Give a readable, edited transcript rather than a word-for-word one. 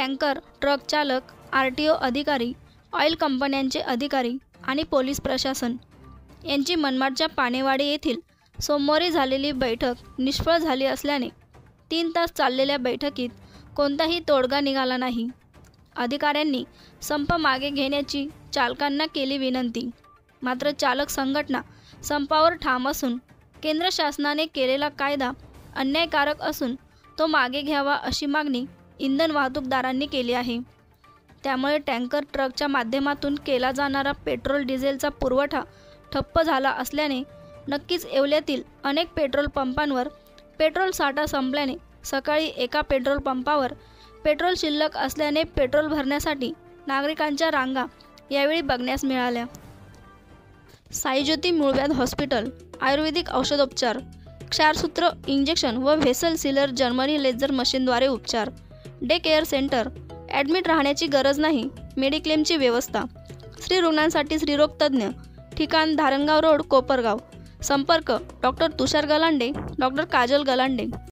Tanker truck चालक, RTO अधिकारी, oil कंपन्यांचे अधिकारी आणि पोलीस प्रशासन यांची मनमाडच्या पानेवाडी येथील सोमवारी झालेली बैठक निष्फळ झाली असल्याने 3 तास चाललेल्या बैठकीत कोणताही तोडगा निघाला नाही। अधिकाऱ्यांनी संप मागे घेण्याची चालकांना केली विनंती, मात्र चालक संघटना संपावर ठाम असून केंद्र शासनाने केलेला कायदा अन्यायकारक असून तो मागे घ्यावा अशी मागणी इंधन वाहतूकदारांनी केली आहे। त्यामुळे टँकर ट्रकच्या माध्यमातून केला जाणारा पेट्रोल डिझेलचा पुरवठा ठप्प झाला असल्याने नक्कीच येवल्यातील अनेक पेट्रोल पंपांवर पेट्रोल साठा संपल्याने सकाळी एका पेट्रोल पंपावर पेट्रोल शिल्लक असल्याने पेट्रोल भरण्यासाठी नागरिकांच्या रांगा यावेळी बघण्यास मिळाल्या। साईज्योती मूळव्याध हॉस्पिटल आयुर्वेदिक औषधोपचार, क्षारसूत्र इंजेक्शन व व्हेसल सीलर जर्मनी लेझर मशीनद्वारे उपचार, डे केअर सेंटर, ॲडमिट राहण्याची गरज नाही, मेडिक्लेमची व्यवस्था, स्त्री रुग्णांसाठी स्त्रीरोग तज्ज्ञ, ठिकाण धारणगाव रोड, कोपरगाव, संपर्क डॉक्टर तुषार गलांडे, डॉक्टर काजल गलांडे।